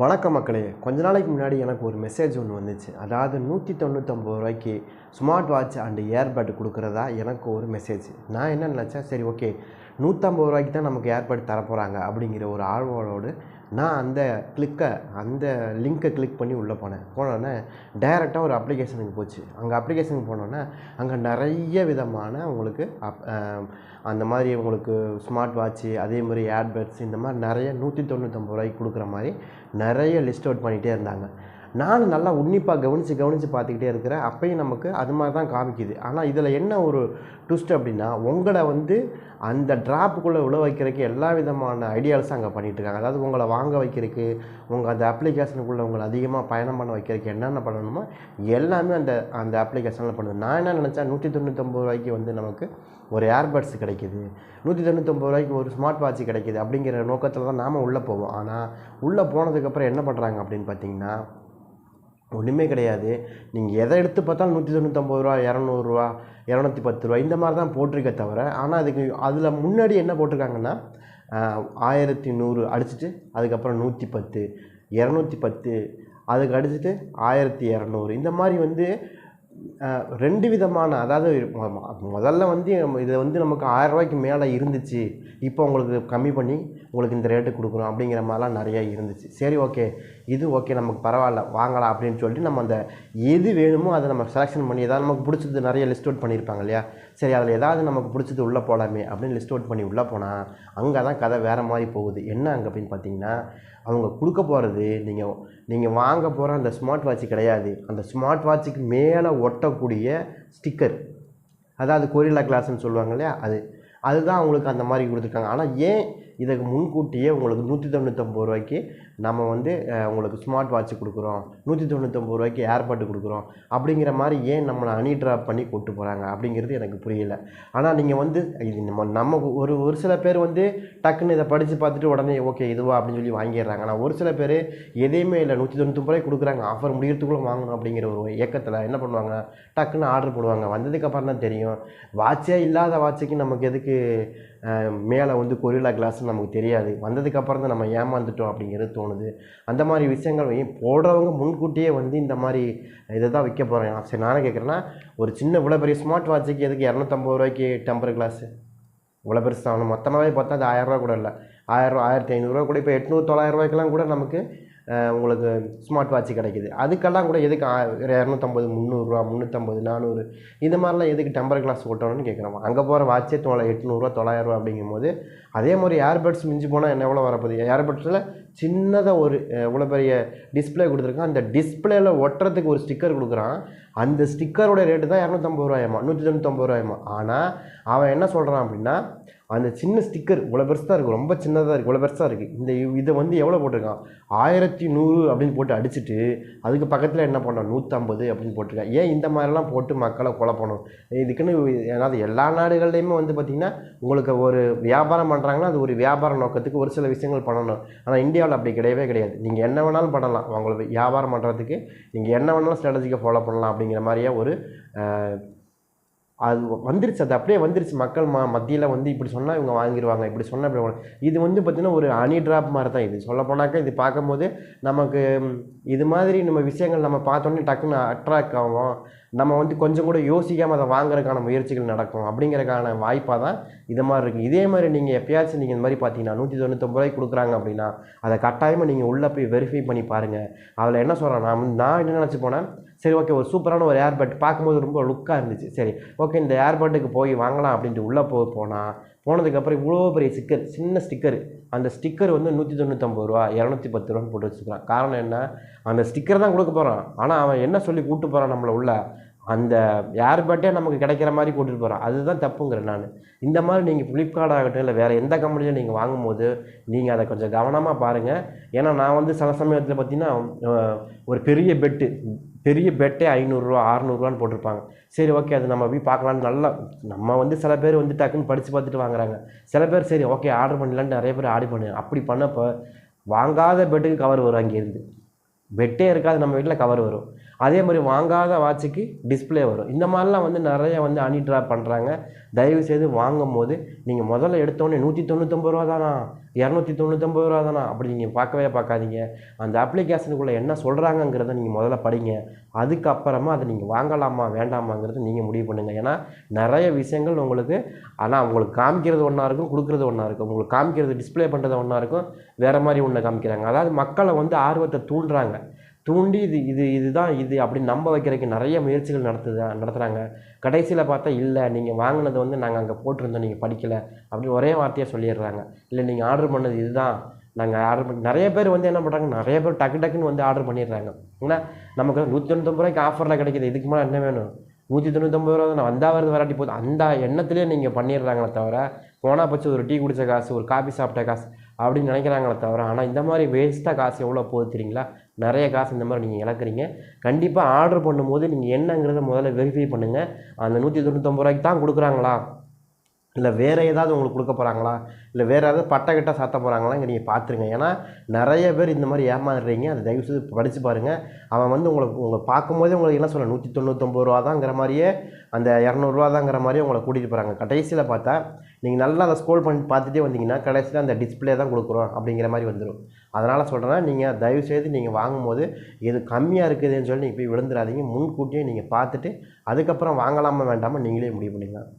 வணக்கம் மக்களே. கொஞ்ச நாளைக்கு முன்னாடி எனக்கு ஒரு மெசேஜ் ஒன்று வந்துச்சு. அதாவது ரூ. 199 ஸ்மார்ட் வாட்ச் அண்ட் ஏர்பட் கொடுக்குறதா எனக்கு ஒரு மெசேஜ். நான் என்ன நினச்சேன், சரி ஓகே ரூ. 150 தான் நமக்கு ஏர்பட் தரப்போகிறாங்க அப்படிங்கிற ஒரு ஆர்வலோடு நான் அந்த லிங்க்கை கிளிக் பண்ணி உள்ளே போனோன்னே டைரெக்டாக ஒரு அப்ளிகேஷனுக்கு போச்சு. அங்கே அப்ளிகேஷனுக்கு போனோன்னே அங்கே நிறைய விதமான உங்களுக்கு அந்த மாதிரி உங்களுக்கு ஸ்மார்ட் வாட்ச்சு, அதே மாதிரி ஏர்பட்ஸ், இந்த மாதிரி நிறைய ரூ. 199 கொடுக்குற மாதிரி நிறைய லிஸ்ட் அவுட் பண்ணிகிட்டே இருந்தாங்க. நானும் நல்லா உன்னிப்பாக கவனித்து பார்த்துக்கிட்டே இருக்கிறேன். அப்பையும் நமக்கு அது மாதிரி தான் காமிக்குது. ஆனால் இதில் என்ன ஒரு ட்விஸ்ட் அப்படின்னா, உங்களை அந்த ட்ராப்புக்குள்ளே உள்ள வைக்கிறதுக்கு எல்லா விதமான ஐடியாஸும் அங்கே பண்ணிகிட்ருக்காங்க. அதாவது உங்களை வாங்க வைக்கிறதுக்கு, உங்கள் அந்த அப்ளிகேஷனுக்குள்ளே உங்களை அதிகமாக பயணம் பண்ண வைக்கிறதுக்கு என்னென்ன பண்ணணுமோ எல்லாமே அந்த அப்ளிகேஷனில் பண்ணுது. நான் என்ன நினச்சேன், ரூ. 199 நமக்கு ஒரு ஏர்பட்ஸ் கிடைக்கிது, ரூ. 199 ஒரு ஸ்மார்ட் வாட்ச் கிடைக்கிது அப்படிங்கிற நோக்கத்தில் தான் நாம் உள்ளே போவோம். ஆனால் உள்ளே போனதுக்கப்புறம் என்ன பண்ணுறாங்க அப்படின்னு பார்த்தீங்கன்னா, ஒன்றுமே கிடையாது. நீங்கள் எதை எடுத்து பார்த்தாலும் ரூ. 199, ரூ. 200, ரூ. 210 இந்த மாதிரி தான் போட்டிருக்க தவிர, ஆனால் அதில் முன்னாடி என்ன போட்டிருக்காங்கன்னா 1100 அடிச்சுட்டு அதுக்கப்புறம் 110, 210 அதுக்கு அடிச்சுட்டு 1200 இந்த மாதிரி 2 விதமான, அதாவது முதல்ல இது நமக்கு 1000 மேலே இருந்துச்சு, இப்போ உங்களுக்கு கம்மி பண்ணி உங்களுக்கு இந்த ரேட்டு கொடுக்குறோம் அப்படிங்கிற மாதிரிலாம் நிறையா இருந்துச்சு. சரி ஓகே, இது ஓகே நமக்கு பரவாயில்ல வாங்கலாம் அப்படின்னு சொல்லிட்டு நம்ம அந்த எது வேணுமோ அதை நம்ம செலெக்ஷன் பண்ணி, ஏதாவது நமக்கு பிடிச்சது நிறைய லிஸ்ட் அவுட் பண்ணியிருப்பாங்க இல்லையா, சரி அதில் ஏதாவது நமக்கு பிடிச்சது உள்ளே போகலாமே அப்படின்னு லிஸ்ட் அவுட் பண்ணி உள்ளே போனால் அங்கே தான் கதை வேறு மாதிரி போகுது. என்ன அங்கே அப்படின்னு பார்த்தீங்கன்னா, அவங்க கொடுக்க போகிறது நீங்கள் வாங்க போகிற அந்த ஸ்மார்ட் வாட்ச் கிடையாது, அந்த ஸ்மார்ட் வாட்சுக்கு மேலே ஒட்டக்கூடிய ஸ்டிக்கர், அதாவது கொரில்லா கிளாஸ்ன்னு சொல்லுவாங்க இல்லையா, அதுதான் அவங்களுக்கு அந்த மாதிரி கொடுத்துருக்காங்க. ஆனால் ஏன் இதுக்கு முன்கூட்டியே உங்களுக்கு ரூ. 199 நம்ம உங்களுக்கு ஸ்மார்ட் வாட்ச் கொடுக்குறோம், ரூ. 199 ஏர்பட் கொடுக்குறோம் அப்படிங்கிற மாதிரி ஏன் நம்மளை அனி ட்ராப் பண்ணி கூப்பிட்டு போகிறாங்க அப்படிங்கிறது எனக்கு புரியலை. ஆனால் நீங்கள் இது நம்ம ஒரு சில பேர் டக்குன்னு இதை படித்து பார்த்துட்டு உடனே ஓகே இதுவா அப்படின்னு சொல்லி வாங்கிடுறாங்க. ஆனால் ஒரு சில பேர் எதையுமே இல்லை, ரூ. 199 கொடுக்குறாங்க, ஆஃபர் முடிகிறதுக்குள்ளே வாங்கணும் அப்படிங்கிற ஒரு ஏக்கத்தில் என்ன பண்ணுவாங்க, டக்குன்னு ஆர்டர் போடுவாங்க. வந்ததுக்கப்புறம் தான் தெரியும் வாட்சே இல்லாத வாட்சுக்கு நமக்கு எதுக்கு மேலே கொரில்லா கிளாஸ்ன்னு நமக்கு தெரியாது, வந்ததுக்கப்புறம் தான் நம்ம ஏமாந்துட்டோம் அப்படிங்கிறது தோணுது. அந்த மாதிரி விஷயங்கள் போடுறவங்க முன்கூட்டியே இந்த மாதிரி இதை தான் விற்க போகிறேன். சரி நானே கேட்குறேன்னா, ஒரு சின்ன இவ்வளோ பெரிய ஸ்மார்ட் வாட்சுக்கு எதுக்கு ரூ. 250 டெம்பர் கிளாஸு இவ்வளோ பெருசு தான். மொத்தமாகவே பார்த்தா அது 1000 கூட இல்லை, 1000, 1500 கூட, இப்போ 800, 900 கூட நமக்கு உங்களுக்கு ஸ்மார்ட் வாட்ச் கிடைக்கிது. அதுக்கெல்லாம் கூட எதுக்கு 250, 300, 350, 400 இந்த மாதிரிலாம் எதுக்கு டெம்பர் கிளாஸ் ஓட்டணும்னு கேட்குறோம். அங்கே போகிற வாட்சே 800, 900 அப்படிங்கும்போது, அதே மாதிரி ஏர்பட்ஸ் மிஞ்சி போனால் என்ன எவ்வளோ வரப்போகுது. ஏர்பட்ஸில் சின்னதாக ஒரு இவ்வளோ பெரிய டிஸ்பிளே கொடுத்துருக்கான், அந்த டிஸ்பிளேயில் ஒட்டுறதுக்கு ஒரு ஸ்டிக்கர் கொடுக்குறான். அந்த ஸ்டிக்கரோட ரேட்டு தான் ரூ. 199. ஆனால் அவன் என்ன சொல்கிறான் அப்படின்னா, அந்த சின்ன ஸ்டிக்கர் இவ்வளோ பெருசாக இருக்குது, ரொம்ப சின்னதாக இருக்குது, இவ்வளோ பெருசாக இருக்குது, இதை எவ்வளோ போட்டிருக்கான் 1100 அப்படின்னு போட்டு அடிச்சுட்டு அதுக்கு பக்கத்தில் என்ன பண்ணோம் 150 அப்படின்னு போட்டிருக்கான். ஏன் இந்த மாதிரிலாம் போட்டு மக்களை குழப்பணும்? இதுக்குன்னு ஏதாவது எல்லா நாடுகள்லேயுமே பார்த்திங்கன்னா உங்களுக்கு ஒரு வியாபாரம் பண்ணுறாங்கன்னா அது ஒரு வியாபார நோக்கத்துக்கு ஒரு சில விஷயங்கள் பண்ணணும். ஆனால் இந்தியாவில் அப்படி கிடையவே கிடையாது. நீங்கள் என்ன வேணாலும் பண்ணலாம், உங்களுக்கு வியாபாரம் பண்ணுறதுக்கு நீங்கள் என்ன வேணாலும் ஸ்ட்ராட்டஜிக்கை ஃபாலோ பண்ணலாம் அப்படிங்கிற மாதிரியே ஒரு அது வந்துருச்சு. அது அப்படியே வந்துருச்சு மக்கள் மத்தியில் இப்படி சொன்னால் இவங்க வாங்கிடுவாங்க, இப்படி சொன்னால் இப்படி இது பார்த்திங்கன்னா ஒரு அனி ட்ராப் மாதிரி தான். இது சொல்ல போனாக்கா இது பார்க்கும்போது நமக்கு இது மாதிரி நம்ம விஷயங்கள் நம்ம பார்த்தோன்னே டக்குன்னு அட்ராக்ட் ஆகும், நம்ம கொஞ்சம் கூட யோசிக்காமல் அதை வாங்குறதுக்கான முயற்சிகள் நடக்கும் அப்படிங்கிறதுக்கான வாய்ப்பாக தான் இது மாதிரி இருக்குது. இதே மாதிரி நீங்கள் எப்பயாச்சும் நீங்கள் இந்த மாதிரி பார்த்தீங்கன்னா ரூ. 199 கொடுக்குறாங்க அப்படின்னா அதை கட்டாயமாக நீங்கள் உள்ளே போய் வெரிஃபை பண்ணி பாருங்கள். அதில் என்ன சொல்கிறேன், நான் என்ன நினச்சி போனேன், சரி ஓகே ஒரு சூப்பரான ஒரு ஏர்பட் பார்க்கும்போது ரொம்ப லுக்காக இருந்துச்சு, சரி ஓகே இந்த ஏர்பட்டுக்கு போய் வாங்கலாம் அப்படின்ட்டு உள்ளே போனதுக்கப்புறம் இவ்வளோ பெரிய ஸ்டிக்கர், சின்ன ஸ்டிக்கர், அந்த ஸ்டிக்கர் ரூ. 199, 210 போட்டு வச்சுக்கிறான். காரணம் என்ன, அந்த ஸ்டிக்கர் தான் கொடுக்க போகிறான், ஆனால் அவன் என்ன சொல்லி கூப்பிட்டு போகிறான் நம்மளை உள்ள அந்த ஏர்பட்டே நமக்கு கிடைக்கிற மாதிரி கூட்டிகிட்டு போகிறான். அதுதான் தப்புங்கிறேன் நான். இந்த மாதிரி நீங்கள் ஃப்ளிப்கார்ட் ஆகட்டும் இல்லை வேறு எந்த கம்பெனியில் நீங்கள் வாங்கும்போது நீங்கள் அதை கொஞ்சம் கவனமாக பாருங்கள். ஏன்னா நான் சில சமயத்தில் பார்த்திங்கன்னா ஒரு பெரிய பெட்டே 500, 600 போட்டிருப்பாங்க. சரி ஓகே அது நம்ம போய் பார்க்கலான்னு நல்லா நம்ம சில பேர் டக்குன்னு படித்து பார்த்துட்டு வாங்குறாங்க. சில பேர் சரி ஓகே ஆர்டர் பண்ணலான்ட்டு நிறைய பேர் ஆர்டர் பண்ணுங்க. அப்படி பண்ணப்போ வாங்காத பெட்டுக்கு கவர் வரும், அங்கேருந்து பெட்டே இருக்காது நம்ம வீட்டில் கவர் வரும். அதே மாதிரி வாங்காத வாட்சுக்கு டிஸ்பிளே வரும். இந்த மாதிரிலாம் வந்து நிறைய வந்து ஹனி ட்ராப் பண்ணுறாங்க. தயவுசெய்து வாங்கும் போது நீங்கள் முதல்ல எடுத்தோடனே 199 ரூபா தானா, 299 ரூபா தானா அப்படி நீங்கள் பார்க்காதீங்க. அந்த அப்ளிகேஷனுக்குள்ளே என்ன சொல்கிறாங்கங்கிறத நீங்கள் முதல்ல படிங்க. அதுக்கப்புறமா அதை நீங்கள் வாங்கலாமா வேண்டாமாங்கிறத நீங்கள் முடிவு பண்ணுங்கள். ஏன்னா நிறைய விஷயங்கள் உங்களுக்கு ஆனால் உங்களுக்கு காமிக்கிறது ஒன்றா இருக்கும், கொடுக்குறது ஒன்றா இருக்கும். உங்களுக்கு காமிக்கிறது டிஸ்பிளே பண்ணுறது ஒன்றா இருக்கும், வேறு மாதிரி ஒன்று காமிக்கிறாங்க. அதாவது மக்களை வந்து ஆர்வத்தை தூண்டி இதுதான் அப்படின்னு நம்ப வைக்கிறதுக்கு நிறைய முயற்சிகள் நடத்துகிறாங்க. கடைசியில் பார்த்தா இல்லை நீங்கள் வாங்கினது வந்து நாங்கள் அங்கே போட்டிருந்தோம், நீங்கள் படிக்கலை அப்படின்னு ஒரே வார்த்தையாக சொல்லிடுறாங்க. இல்லை நீங்கள் ஆர்டர் பண்ணது இதுதான் நாங்கள் ஆர்டர் பண்ணி நிறைய பேர் வந்து என்ன பண்ணுறாங்க, நிறைய பேர் டக்குன்னு வந்து ஆர்டர் பண்ணிடுறாங்க. ஏன்னா நமக்கு 199 ரூபாய்க்கு ஆஃபரில் கிடைக்கிது, இதுக்கு மேலே என்ன வேணும்? 199 ரூபா தான் வந்தால் வருது வராட்டி போகுது அந்த எண்ணத்துலேயே நீங்கள் பண்ணிடுறாங்களே தவிர, போனால் பட்சம் ஒரு டீ குடித்த காசு, ஒரு காபி சாப்பிட்ட காசு அப்படின்னு நினைக்கிறாங்களே தவிர, ஆனால் இந்த மாதிரி வேஸ்ட்டாக காசு எவ்வளோ போகுது தெரியுங்களா? நிறைய காசு இந்த மாதிரி நீங்கள் இழக்கிறீங்க. கண்டிப்பாக ஆர்டர் பண்ணும்போது நீங்கள் என்னங்கிறத முதல்ல வெரிஃபை பண்ணுங்கள். அந்த 199 ரூபாய்க்கு தான் கொடுக்குறாங்களா, இல்லை வேறு ஏதாவது உங்களுக்கு கொடுக்க போகிறாங்களா, இல்லை வேறு ஏதாவது பட்டை சாத்த போகிறாங்களா, இங்கே நீங்கள் பார்த்துருங்க. ஏன்னா நிறைய பேர் இந்த மாதிரி ஏமாறுறீங்க. அதை தயவுசெய்து படித்து பாருங்கள். அவன் வந்து உங்களை பார்க்கும்போதே உங்களுக்கு என்ன சொல்ல 199 ரூபா தாங்கிற மாதிரியே, அந்த 200 ரூபா தாங்கிற மாதிரியே உங்களை கூட்டிகிட்டு போகிறாங்க. கடைசியில் பார்த்தா நீங்கள் நல்லா அதை ஸ்க்ரோல் பண்ணி பார்த்துட்டே வந்தீங்கன்னா கடைசியில் அந்த டிஸ்பிளே தான் கொடுக்குறோம் அப்படிங்கிற மாதிரி வந்துடும். அதனால் சொல்கிறேன்னா, நீங்கள் தயவுசெய்து நீங்கள் வாங்கும்போது எது கம்மியாக இருக்குதுன்னு சொல்லி நீங்கள் போய் விழுந்துடாதீங்க. முன்கூட்டியே நீங்கள் பார்த்துட்டு அதுக்கப்புறம் வாங்கலாமா வேண்டாமா நீங்களே முடிவு பண்ணிக்கலாம்.